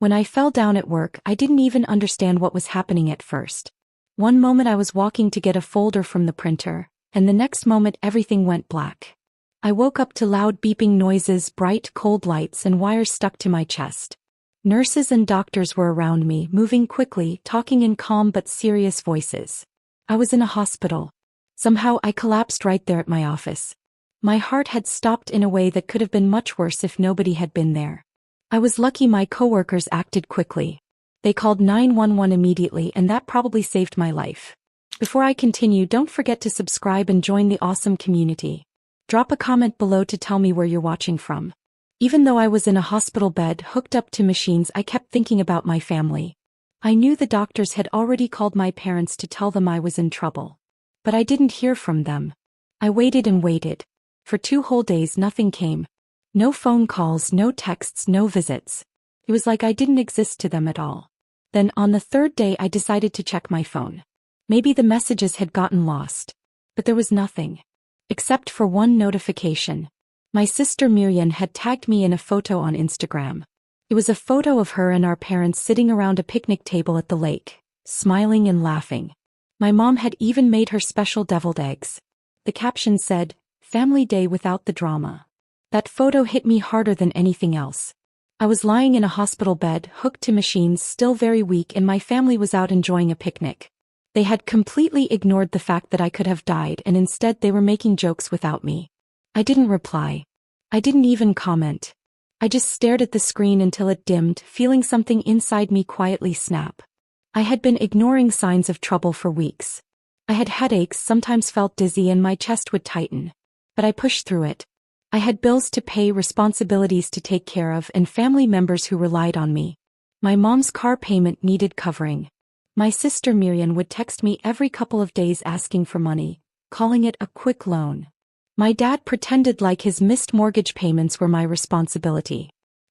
When I fell down at work, I didn't even understand what was happening at first. One moment I was walking to get a folder from the printer, and the next moment everything went black. I woke up to loud beeping noises, bright, cold lights, and wires stuck to my chest. Nurses and doctors were around me, moving quickly, talking in calm but serious voices. I was in a hospital. Somehow I collapsed right there at my office. My heart had stopped in a way that could have been much worse if nobody had been there. I was lucky my coworkers acted quickly. They called 911 immediately, and that probably saved my life. Before I continue, don't forget to subscribe and join the awesome community. Drop a comment below to tell me where you're watching from. Even though I was in a hospital bed hooked up to machines, I kept thinking about my family. I knew the doctors had already called my parents to tell them I was in trouble. But I didn't hear from them. I waited and waited. For 2 whole days nothing came. No phone calls, no texts, no visits. It was like I didn't exist to them at all. Then on the 3rd day I decided to check my phone. Maybe the messages had gotten lost. But there was nothing. Except for one notification. My sister Miriam had tagged me in a photo on Instagram. It was a photo of her and our parents sitting around a picnic table at the lake, smiling and laughing. My mom had even made her special deviled eggs. The caption said, "Family day without the drama." That photo hit me harder than anything else. I was lying in a hospital bed, hooked to machines, still very weak, and my family was out enjoying a picnic. They had completely ignored the fact that I could have died, and instead they were making jokes without me. I didn't reply. I didn't even comment. I just stared at the screen until it dimmed, feeling something inside me quietly snap. I had been ignoring signs of trouble for weeks. I had headaches, sometimes felt dizzy, and my chest would tighten. But I pushed through it. I had bills to pay, responsibilities to take care of, and family members who relied on me. My mom's car payment needed covering. My sister Miriam would text me every couple of days asking for money, calling it a quick loan. My dad pretended like his missed mortgage payments were my responsibility.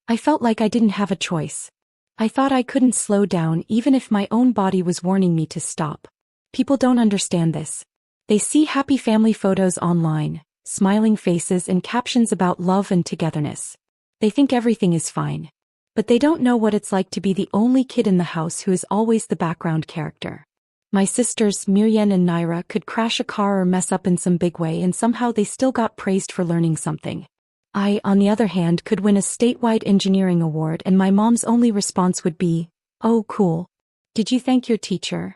I felt like I didn't have a choice. I thought I couldn't slow down even if my own body was warning me to stop. People don't understand this. They see happy family photos online, smiling faces and captions about love and togetherness. They think everything is fine. But they don't know what it's like to be the only kid in the house who is always the background character. My sisters, Miriam and Naira, could crash a car or mess up in some big way, and somehow they still got praised for learning something. I, on the other hand, could win a statewide engineering award, and my mom's only response would be, "Oh, cool. Did you thank your teacher?"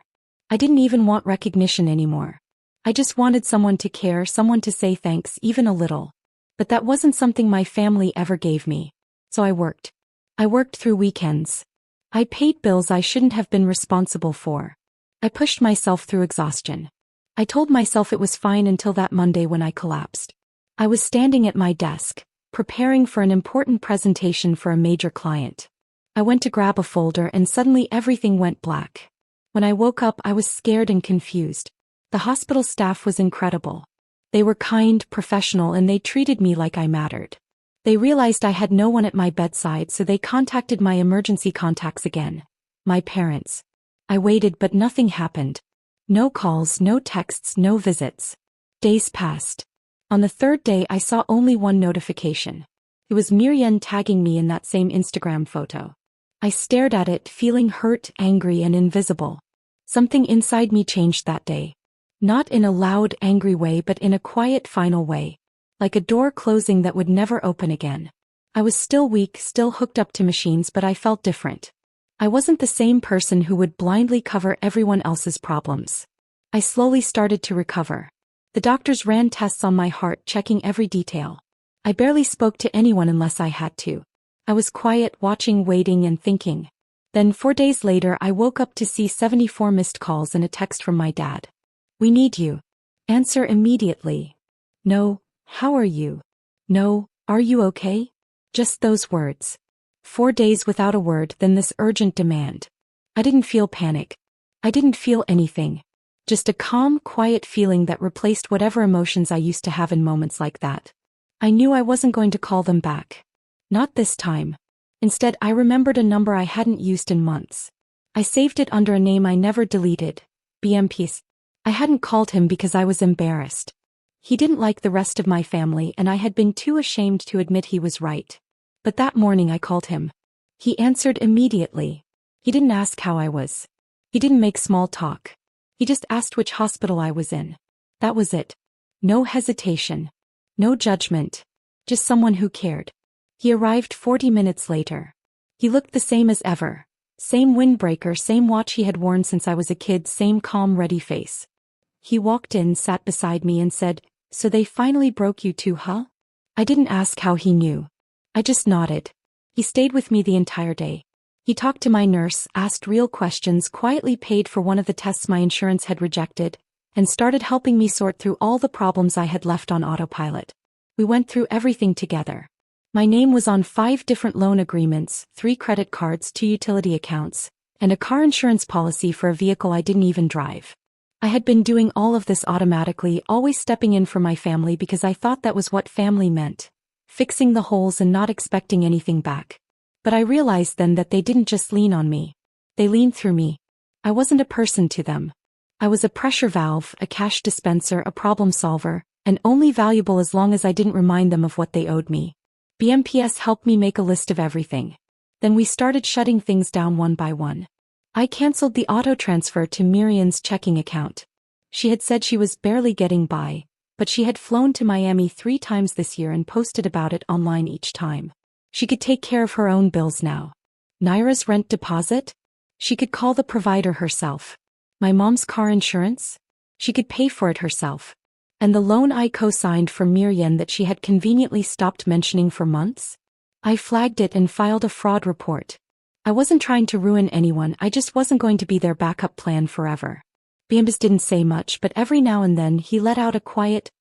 I didn't even want recognition anymore. I just wanted someone to care, someone to say thanks, even a little. But that wasn't something my family ever gave me. So I worked. I worked through weekends. I paid bills I shouldn't have been responsible for. I pushed myself through exhaustion. I told myself it was fine until that Monday when I collapsed. I was standing at my desk, preparing for an important presentation for a major client. I went to grab a folder and suddenly everything went black. When I woke up, I was scared and confused. The hospital staff was incredible. They were kind, professional, and they treated me like I mattered. They realized I had no one at my bedside, so they contacted my emergency contacts again. My parents. I waited, but nothing happened. No calls, no texts, no visits. Days passed. On the 3rd day I saw only one notification. It was Miriam tagging me in that same Instagram photo. I stared at it, feeling hurt, angry, and invisible. Something inside me changed that day. Not in a loud, angry way, but in a quiet, final way. Like a door closing that would never open again. I was still weak, still hooked up to machines, but I felt different. I wasn't the same person who would blindly cover everyone else's problems. I slowly started to recover. The doctors ran tests on my heart, checking every detail. I barely spoke to anyone unless I had to. I was quiet, watching, waiting, and thinking. Then 4 days later I woke up to see 74 missed calls and a text from my dad. "We need you. Answer immediately." No, "How are you?" No, "Are you okay?" Just those words. 4 days without a word, then this urgent demand. I didn't feel panic. I didn't feel anything. Just a calm, quiet feeling that replaced whatever emotions I used to have in moments like that. I knew I wasn't going to call them back. Not this time. Instead, I remembered a number I hadn't used in months. I saved it under a name I never deleted, BMPs. I hadn't called him because I was embarrassed. He didn't like the rest of my family, and I had been too ashamed to admit he was right. But that morning I called him. He answered immediately. He didn't ask how I was. He didn't make small talk. He just asked which hospital I was in. That was it. No hesitation. No judgment. Just someone who cared. He arrived 40 minutes later. He looked the same as ever. Same windbreaker, same watch he had worn since I was a kid, same calm, ready face. He walked in, sat beside me and said, "So they finally broke you too, huh?" I didn't ask how he knew. I just nodded. He stayed with me the entire day. He talked to my nurse, asked real questions, quietly paid for one of the tests my insurance had rejected, and started helping me sort through all the problems I had left on autopilot. We went through everything together. My name was on 5 different loan agreements, 3 credit cards, 2 utility accounts, and a car insurance policy for a vehicle I didn't even drive. I had been doing all of this automatically, always stepping in for my family because I thought that was what family meant. Fixing the holes and not expecting anything back. But I realized then that they didn't just lean on me. They leaned through me. I wasn't a person to them. I was a pressure valve, a cash dispenser, a problem solver, and only valuable as long as I didn't remind them of what they owed me. BMPS helped me make a list of everything. Then we started shutting things down one by one. I canceled the auto transfer to Miriam's checking account. She had said she was barely getting by, but she had flown to Miami 3 times this year and posted about it online each time. She could take care of her own bills now. Naira's rent deposit? She could call the provider herself. My mom's car insurance? She could pay for it herself. And the loan I co-signed for Miriam that she had conveniently stopped mentioning for months? I flagged it and filed a fraud report. I wasn't trying to ruin anyone, I just wasn't going to be their backup plan forever. BMPS didn't say much, but every now and then he let out a quiet,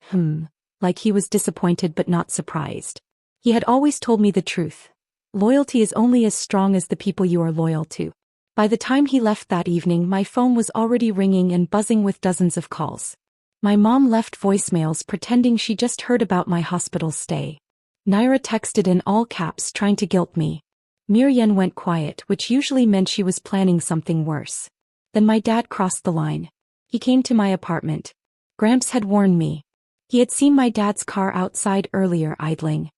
like he was disappointed but not surprised. He had always told me the truth. Loyalty is only as strong as the people you are loyal to. By the time he left that evening, my phone was already ringing and buzzing with dozens of calls. My mom left voicemails pretending she just heard about my hospital stay. Naira texted in all caps trying to guilt me. Miriam went quiet, which usually meant she was planning something worse. Then my dad crossed the line. He came to my apartment. Gramps had warned me. He had seen my dad's car outside earlier idling.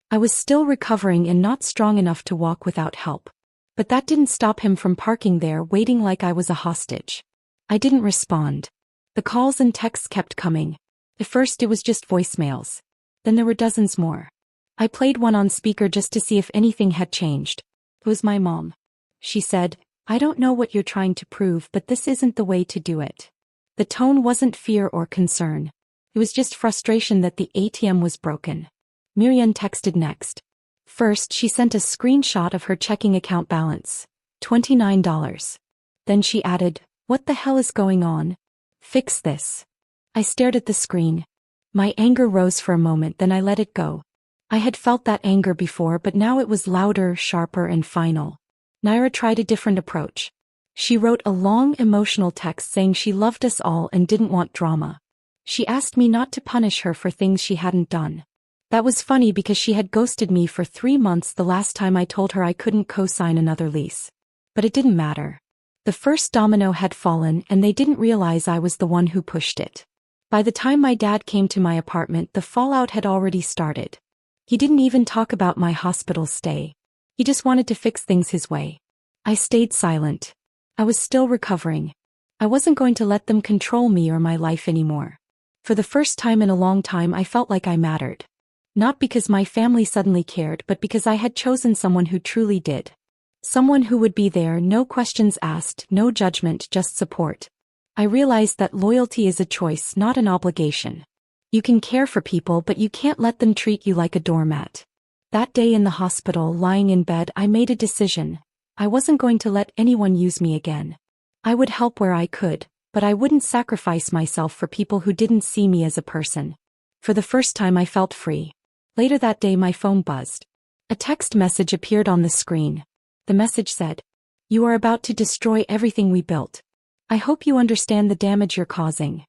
I was still recovering and not strong enough to walk without help. But that didn't stop him from parking there waiting like I was a hostage. I didn't respond. The calls and texts kept coming. At first it was just voicemails. Then there were dozens more. I played one on speaker just to see if anything had changed. It was my mom. She said, "I don't know what you're trying to prove, but this isn't the way to do it." The tone wasn't fear or concern. It was just frustration that the ATM was broken. Miriam texted next. First, she sent a screenshot of her checking account balance. $29. Then she added, "What the hell is going on? Fix this." I stared at the screen. My anger rose for a moment, then I let it go. I had felt that anger before, but now it was louder, sharper, and final. Naira tried a different approach. She wrote a long, emotional text saying she loved us all and didn't want drama. She asked me not to punish her for things she hadn't done. That was funny because she had ghosted me for 3 months the last time I told her I couldn't co-sign another lease. But it didn't matter. The first domino had fallen and they didn't realize I was the one who pushed it. By the time my dad came to my apartment, the fallout had already started. He didn't even talk about my hospital stay. He just wanted to fix things his way. I stayed silent. I was still recovering. I wasn't going to let them control me or my life anymore. For the first time in a long time, I felt like I mattered. Not because my family suddenly cared, but because I had chosen someone who truly did. Someone who would be there, no questions asked, no judgment, just support. I realized that loyalty is a choice, not an obligation. You can care for people, but you can't let them treat you like a doormat. That day in the hospital, lying in bed, I made a decision. I wasn't going to let anyone use me again. I would help where I could, but I wouldn't sacrifice myself for people who didn't see me as a person. For the first time I felt free. Later that day my phone buzzed. A text message appeared on the screen. The message said, "You are about to destroy everything we built. I hope you understand the damage you're causing."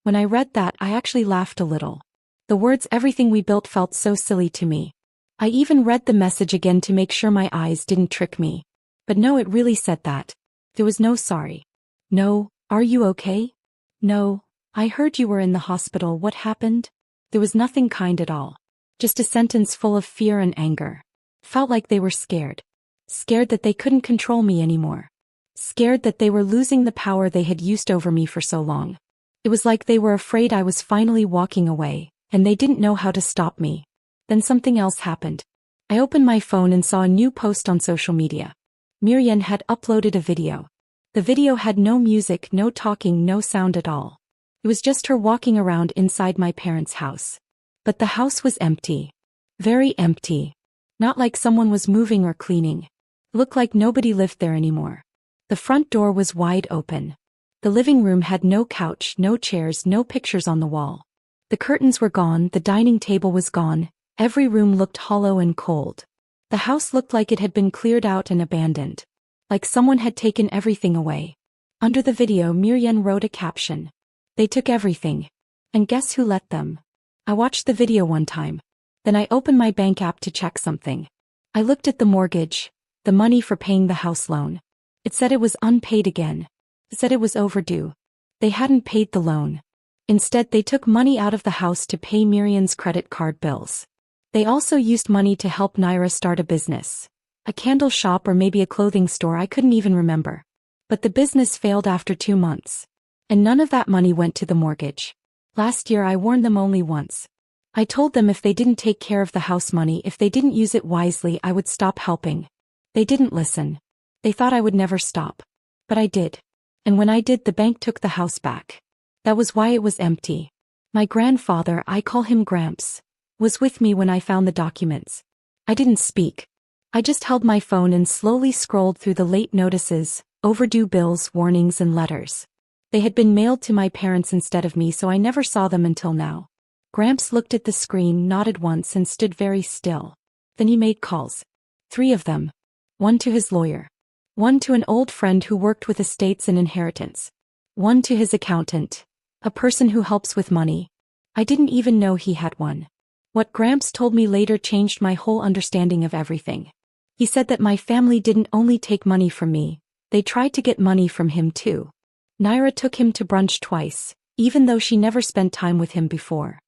When I read that, I actually laughed a little. The words "everything we built" felt so silly to me. I even read the message again to make sure my eyes didn't trick me. But no, it really said that. There was no sorry. No, "Are you okay?" No, "I heard you were in the hospital, what happened?" There was nothing kind at all. Just a sentence full of fear and anger. Felt like they were scared. Scared that they couldn't control me anymore. Scared that they were losing the power they had used over me for so long. It was like they were afraid I was finally walking away, and they didn't know how to stop me. Then something else happened. I opened my phone and saw a new post on social media. Miriam had uploaded a video. The video had no music, no talking, no sound at all. It was just her walking around inside my parents' house. But the house was empty. Very empty. Not like someone was moving or cleaning. It looked like nobody lived there anymore. The front door was wide open. The living room had no couch, no chairs, no pictures on the wall. The curtains were gone, the dining table was gone, every room looked hollow and cold. The house looked like it had been cleared out and abandoned. Like someone had taken everything away. Under the video, Miriam wrote a caption. They took everything. And guess who let them? I watched the video one time. Then I opened my bank app to check something. I looked at the mortgage, the money for paying the house loan. It said it was unpaid again. It said it was overdue. They hadn't paid the loan. Instead, they took money out of the house to pay Miriam's credit card bills. They also used money to help Naira start a business. A candle shop or maybe a clothing store, I couldn't even remember. But the business failed after 2 months. And none of that money went to the mortgage. Last year I warned them only once. I told them if they didn't take care of the house money, if they didn't use it wisely, I would stop helping. They didn't listen. They thought I would never stop. But I did. And when I did, the bank took the house back. That was why it was empty. My grandfather, I call him Gramps, was with me when I found the documents. I didn't speak. I just held my phone and slowly scrolled through the late notices, overdue bills, warnings, and letters. They had been mailed to my parents instead of me, so I never saw them until now. Gramps looked at the screen, nodded once, and stood very still. Then he made calls. 3 of them. 1 to his lawyer. 1 to an old friend who worked with estates and inheritance. 1 to his accountant, a person who helps with money. I didn't even know he had one. What Gramps told me later changed my whole understanding of everything. He said that my family didn't only take money from me, they tried to get money from him too. Naira took him to brunch twice, even though she never spent time with him before.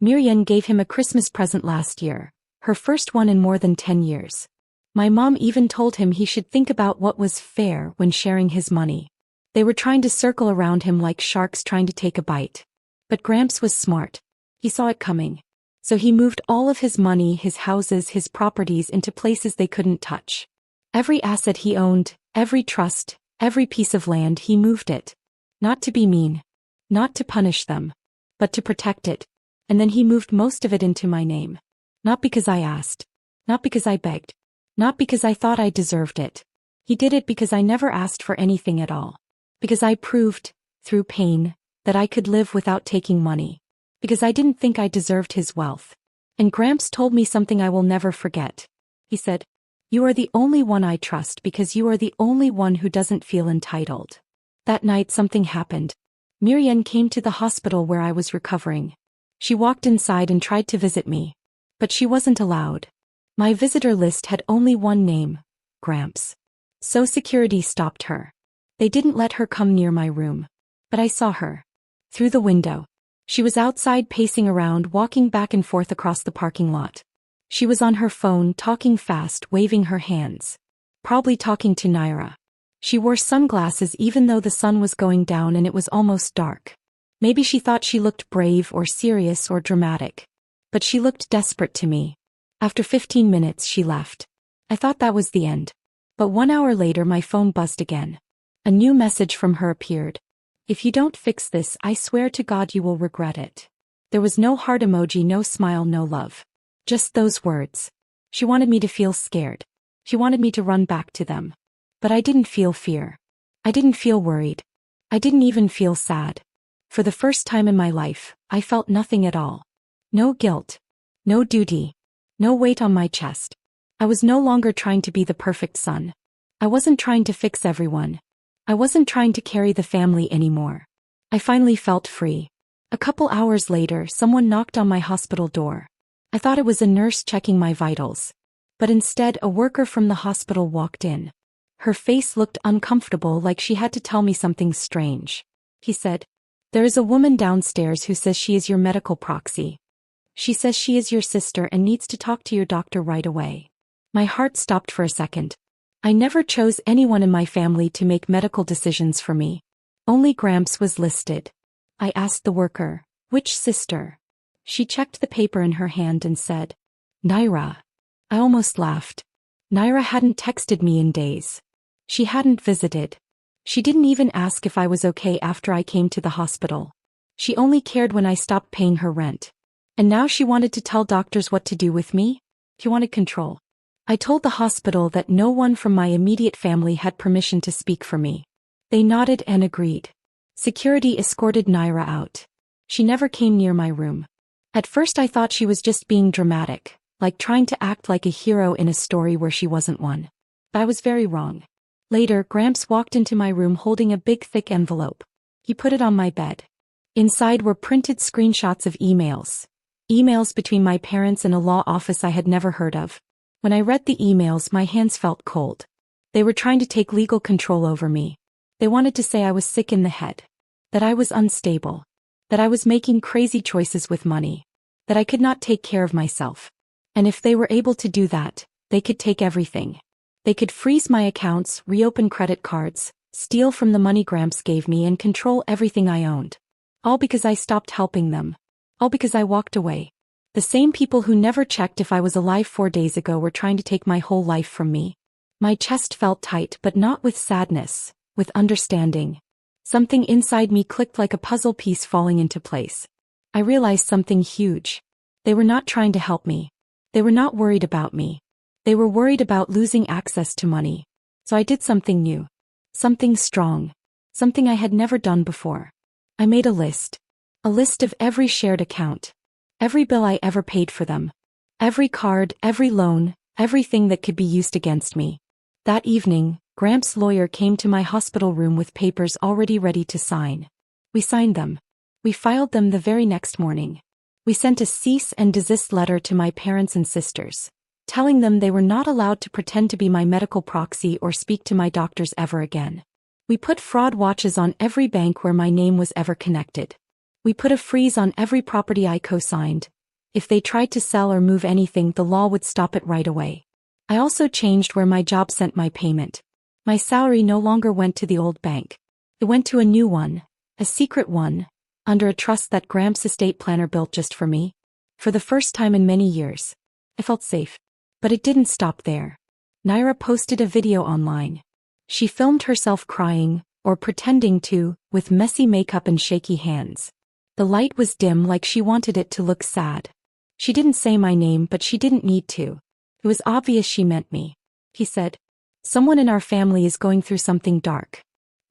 Miriam gave him a Christmas present last year, her first one in more than 10 years. My mom even told him he should think about what was fair when sharing his money. They were trying to circle around him like sharks trying to take a bite. But Gramps was smart. He saw it coming. So he moved all of his money, his houses, his properties into places they couldn't touch. Every asset he owned, every trust, every piece of land, he moved it. Not to be mean. Not to punish them. But to protect it. And then he moved most of it into my name. Not because I asked. Not because I begged. Not because I thought I deserved it. He did it because I never asked for anything at all. Because I proved, through pain, that I could live without taking money. Because I didn't think I deserved his wealth. And Gramps told me something I will never forget. He said, "You are the only one I trust because you are the only one who doesn't feel entitled." That night something happened. Miriam came to the hospital where I was recovering. She walked inside and tried to visit me. But she wasn't allowed. My visitor list had only one name, Gramps. So security stopped her. They didn't let her come near my room. But I saw her. Through the window. She was outside pacing around, walking back and forth across the parking lot. She was on her phone, talking fast, waving her hands. Probably talking to Naira. She wore sunglasses even though the sun was going down and it was almost dark. Maybe she thought she looked brave or serious or dramatic. But she looked desperate to me. After 15 minutes she left. I thought that was the end. But 1 hour later my phone buzzed again. A new message from her appeared. "If you don't fix this, I swear to God you will regret it." There was no heart emoji, no smile, no love. Just those words. She wanted me to feel scared. She wanted me to run back to them. But I didn't feel fear. I didn't feel worried. I didn't even feel sad. For the first time in my life, I felt nothing at all. No guilt. No duty. No weight on my chest. I was no longer trying to be the perfect son. I wasn't trying to fix everyone. I wasn't trying to carry the family anymore. I finally felt free. A couple hours later, someone knocked on my hospital door. I thought it was a nurse checking my vitals. But instead, a worker from the hospital walked in. Her face looked uncomfortable, like she had to tell me something strange. He said, "There is a woman downstairs who says she is your medical proxy. She says she is your sister and needs to talk to your doctor right away." My heart stopped for a second. I never chose anyone in my family to make medical decisions for me. Only Gramps was listed. I asked the worker, "Which sister?" She checked the paper in her hand and said, "Naira." I almost laughed. Naira hadn't texted me in days. She hadn't visited. She didn't even ask if I was okay after I came to the hospital. She only cared when I stopped paying her rent. And now she wanted to tell doctors what to do with me? She wanted control. I told the hospital that no one from my immediate family had permission to speak for me. They nodded and agreed. Security escorted Naira out. She never came near my room. At first I thought she was just being dramatic, like trying to act like a hero in a story where she wasn't one. But I was very wrong. Later, Gramps walked into my room holding a big thick envelope. He put it on my bed. Inside were printed screenshots of emails. Emails between my parents and a law office I had never heard of. When I read the emails, my hands felt cold. They were trying to take legal control over me. They wanted to say I was sick in the head. That I was unstable. That I was making crazy choices with money. That I could not take care of myself. And if they were able to do that, they could take everything. They could freeze my accounts, reopen credit cards, steal from the money Gramps gave me and control everything I owned. All because I stopped helping them. All because I walked away. The same people who never checked if I was alive 4 days ago were trying to take my whole life from me. My chest felt tight, but not with sadness, with understanding. Something inside me clicked like a puzzle piece falling into place. I realized something huge. They were not trying to help me. They were not worried about me. They were worried about losing access to money. So I did something new. Something strong. Something I had never done before. I made a list. A list of every shared account. Every bill I ever paid for them. Every card, every loan, everything that could be used against me. That evening, Gramps' lawyer came to my hospital room with papers already ready to sign. We signed them. We filed them the very next morning. We sent a cease and desist letter to my parents and sisters, telling them they were not allowed to pretend to be my medical proxy or speak to my doctors ever again. We put fraud watches on every bank where my name was ever connected. We put a freeze on every property I co-signed. If they tried to sell or move anything, the law would stop it right away. I also changed where my job sent my payment. My salary no longer went to the old bank. It went to a new one, a secret one, under a trust that Gramps' estate planner built just for me. For the first time in many years, I felt safe. But it didn't stop there. Naira posted a video online. She filmed herself crying, or pretending to, with messy makeup and shaky hands. The light was dim, like she wanted it to look sad. She didn't say my name, but she didn't need to. It was obvious she meant me. He said, "Someone in our family is going through something dark.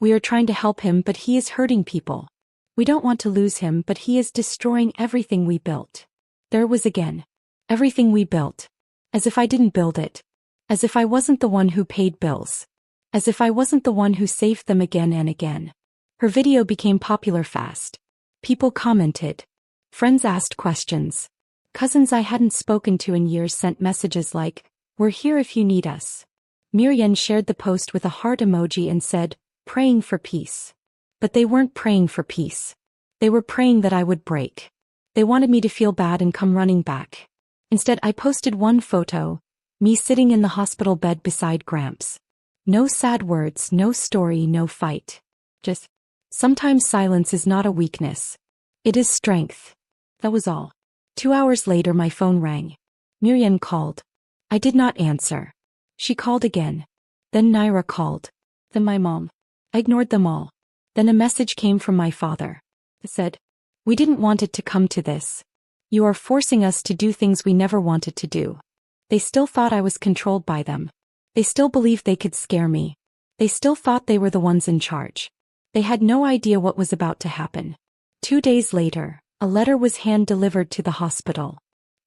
We are trying to help him, but he is hurting people. We don't want to lose him, but he is destroying everything we built." There it was again. Everything we built. As if I didn't build it. As if I wasn't the one who paid bills. As if I wasn't the one who saved them again and again. Her video became popular fast. People commented. Friends asked questions. Cousins I hadn't spoken to in years sent messages like, "We're here if you need us." Miriam shared the post with a heart emoji and said, "Praying for peace." But they weren't praying for peace. They were praying that I would break. They wanted me to feel bad and come running back. Instead, I posted one photo, me sitting in the hospital bed beside Gramps. No sad words, no story, no fight. Just, sometimes silence is not a weakness. It is strength. That was all. 2 hours later my phone rang. Miriam called. I did not answer. She called again. Then Naira called. Then my mom. I ignored them all. Then a message came from my father. It said, "We didn't want it to come to this. You are forcing us to do things we never wanted to do." They still thought I was controlled by them. They still believed they could scare me. They still thought they were the ones in charge. They had no idea what was about to happen. 2 days later, a letter was hand-delivered to the hospital.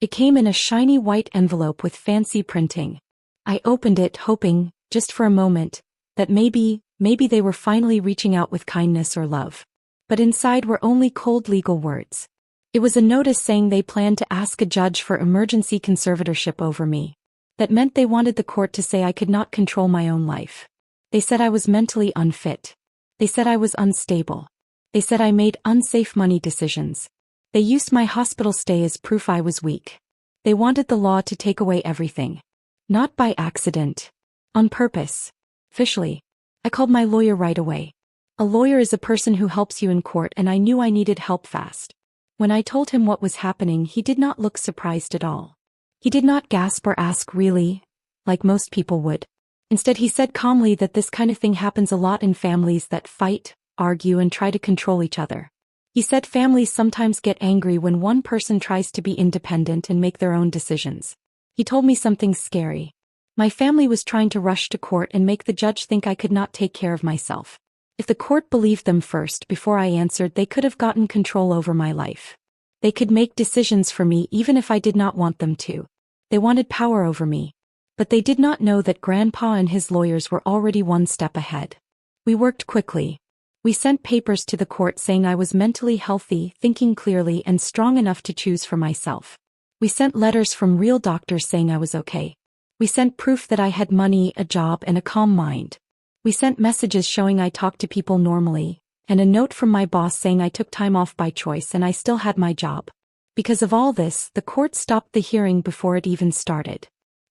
It came in a shiny white envelope with fancy printing. I opened it hoping, just for a moment, that maybe they were finally reaching out with kindness or love. But inside were only cold legal words. It was a notice saying they planned to ask a judge for emergency conservatorship over me. That meant they wanted the court to say I could not control my own life. They said I was mentally unfit. They said I was unstable. They said I made unsafe money decisions. They used my hospital stay as proof I was weak. They wanted the law to take away everything. Not by accident. On purpose. Officially. I called my lawyer right away. A lawyer is a person who helps you in court, and I knew I needed help fast. When I told him what was happening, he did not look surprised at all. He did not gasp or ask, "Really?" like most people would. Instead, he said calmly that this kind of thing happens a lot in families that fight, argue, and try to control each other. He said families sometimes get angry when one person tries to be independent and make their own decisions. He told me something scary. My family was trying to rush to court and make the judge think I could not take care of myself. If the court believed them first before I answered, they could have gotten control over my life. They could make decisions for me even if I did not want them to. They wanted power over me. But they did not know that Grandpa and his lawyers were already one step ahead. We worked quickly. We sent papers to the court saying I was mentally healthy, thinking clearly, and strong enough to choose for myself. We sent letters from real doctors saying I was okay. We sent proof that I had money, a job, and a calm mind. We sent messages showing I talked to people normally, and a note from my boss saying I took time off by choice and I still had my job. Because of all this, the court stopped the hearing before it even started.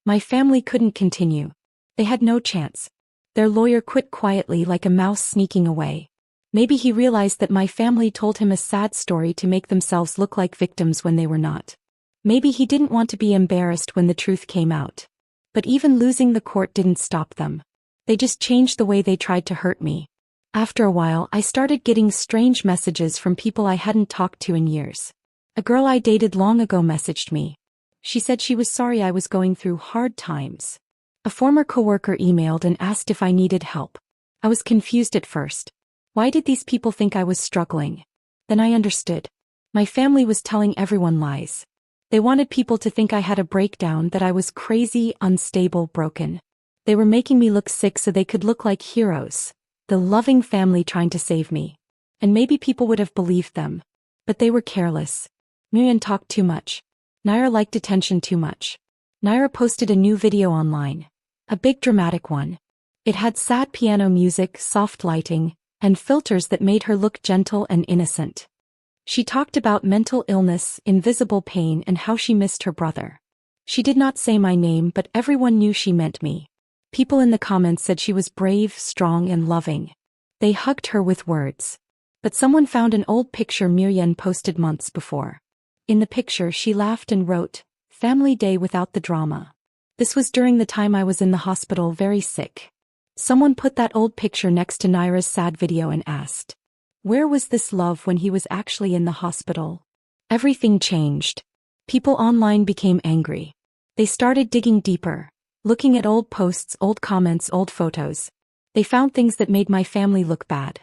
My family couldn't continue. They had no chance. Their lawyer quit quietly like a mouse sneaking away. Maybe he realized that my family told him a sad story to make themselves look like victims when they were not. Maybe he didn't want to be embarrassed when the truth came out. But even losing the court didn't stop them. They just changed the way they tried to hurt me. After a while, I started getting strange messages from people I hadn't talked to in years. A girl I dated long ago messaged me. She said she was sorry I was going through hard times. A former coworker emailed and asked if I needed help. I was confused at first. Why did these people think I was struggling? Then I understood. My family was telling everyone lies. They wanted people to think I had a breakdown, that I was crazy, unstable, broken. They were making me look sick so they could look like heroes, the loving family trying to save me. And maybe people would have believed them. But they were careless. Miriam talked too much. Naira liked attention too much. Naira posted a new video online. A big dramatic one. It had sad piano music, soft lighting, and filters that made her look gentle and innocent. She talked about mental illness, invisible pain, and how she missed her brother. She did not say my name, but everyone knew she meant me. People in the comments said she was brave, strong, and loving. They hugged her with words. But someone found an old picture Miriam posted months before. In the picture, she laughed and wrote, "Family day without the drama." This was during the time I was in the hospital very sick. Someone put that old picture next to Naira's sad video and asked, where was this love when he was actually in the hospital? Everything changed. People online became angry. They started digging deeper, looking at old posts, old comments, old photos. They found things that made my family look bad.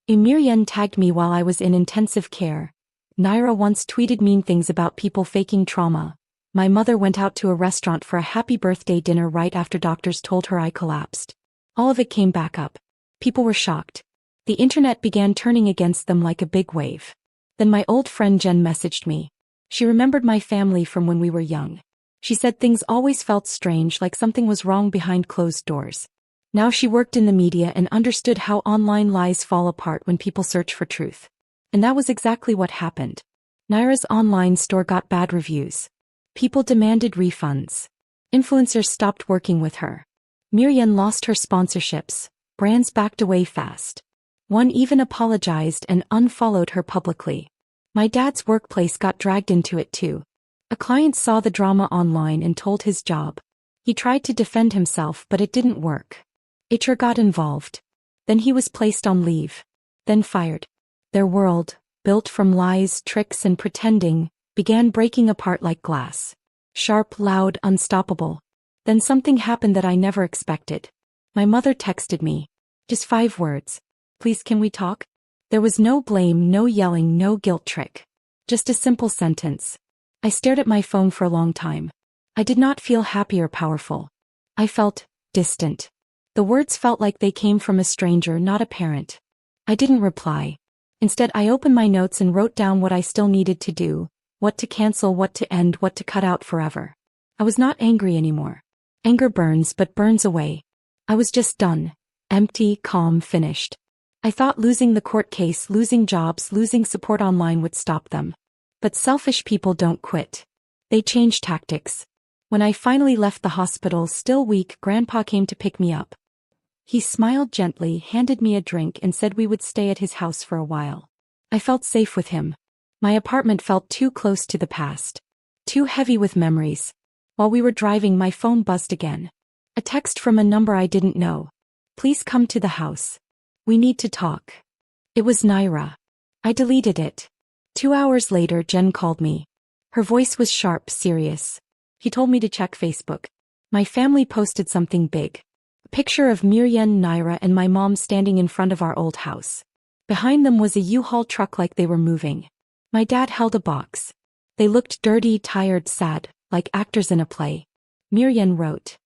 Miriam tagged me while I was in intensive care. Naira once tweeted mean things about people faking trauma. My mother went out to a restaurant for a happy birthday dinner right after doctors told her I collapsed. All of it came back up. People were shocked. The internet began turning against them like a big wave. Then my old friend Jen messaged me. She remembered my family from when we were young. She said things always felt strange, like something was wrong behind closed doors. Now she worked in the media and understood how online lies fall apart when people search for truth. And that was exactly what happened. Naira's online store got bad reviews. People demanded refunds. Influencers stopped working with her. Miriam lost her sponsorships. Brands backed away fast. One even apologized and unfollowed her publicly. My dad's workplace got dragged into it too. A client saw the drama online and told his job. He tried to defend himself, but it didn't work. HR got involved. Then he was placed on leave. Then fired. Their world, built from lies, tricks, and pretending, began breaking apart like glass. Sharp, loud, unstoppable. Then something happened that I never expected. My mother texted me. Just 5 words. "Please, can we talk?" There was no blame, no yelling, no guilt trick. Just a simple sentence. I stared at my phone for a long time. I did not feel happy or powerful. I felt distant. The words felt like they came from a stranger, not a parent. I didn't reply. Instead, I opened my notes and wrote down what I still needed to do, what to cancel, what to end, what to cut out forever. I was not angry anymore. Anger burns, but burns away. I was just done. Empty, calm, finished. I thought losing the court case, losing jobs, losing support online would stop them. But selfish people don't quit. They change tactics. When I finally left the hospital, still weak, Grandpa came to pick me up. He smiled gently, handed me a drink, and said we would stay at his house for a while. I felt safe with him. My apartment felt too close to the past. Too heavy with memories. While we were driving, my phone buzzed again. A text from a number I didn't know. Please come to the house. We need to talk. It was Naira. I deleted it. 2 hours later, Jen called me. Her voice was sharp, serious. He told me to check Facebook. My family posted something big. A picture of Miriam, Naira, and my mom standing in front of our old house. Behind them was a U-Haul truck like they were moving. My dad held a box. They looked dirty, tired, sad, like actors in a play. Miriam wrote,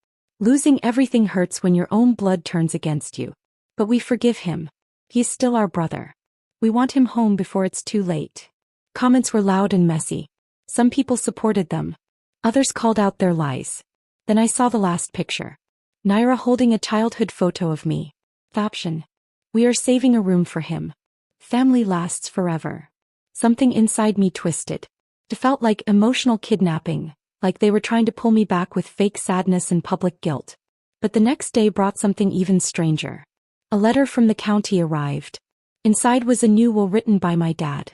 "Losing everything hurts when your own blood turns against you. But we forgive him. He's still our brother. We want him home before it's too late." Comments were loud and messy. Some people supported them. Others called out their lies. Then I saw the last picture. Naira holding a childhood photo of me. Caption: "We are saving a room for him. Family lasts forever." Something inside me twisted. It felt like emotional kidnapping, like they were trying to pull me back with fake sadness and public guilt. But the next day brought something even stranger. A letter from the county arrived. Inside was a new will written by my dad.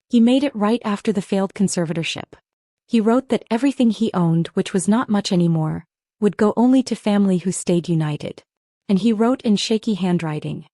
He made it right after the failed conservatorship. He wrote that everything he owned, which was not much anymore, would go only to family who stayed united. And he wrote in shaky handwriting,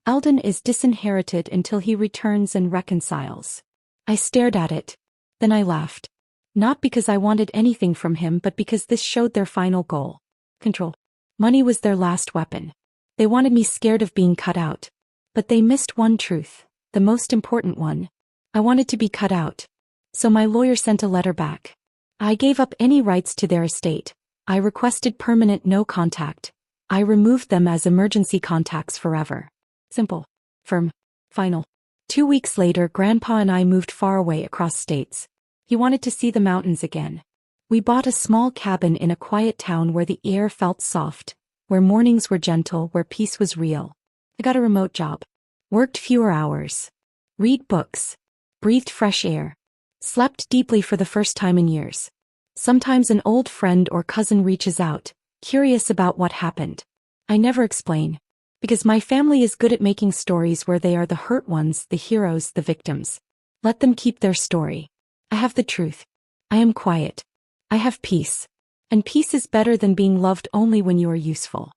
"Eldon is disinherited until he returns and reconciles." I stared at it. Then I laughed. Not because I wanted anything from him, but because this showed their final goal. Control. Money was their last weapon. They wanted me scared of being cut out. But they missed one truth, the most important one. I wanted to be cut out. So my lawyer sent a letter back. I gave up any rights to their estate. I requested permanent no contact. I removed them as emergency contacts forever. Simple. Firm. Final. 2 weeks later, Grandpa and I moved far away across states. He wanted to see the mountains again. We bought a small cabin in a quiet town where the air felt soft, where mornings were gentle, where peace was real. I got a remote job. Worked fewer hours. Read books. Breathed fresh air. Slept deeply for the first time in years. Sometimes an old friend or cousin reaches out, curious about what happened. I never explain. Because my family is good at making stories where they are the hurt ones, the heroes, the victims. Let them keep their story. I have the truth. I am quiet. I have peace. And peace is better than being loved only when you are useful.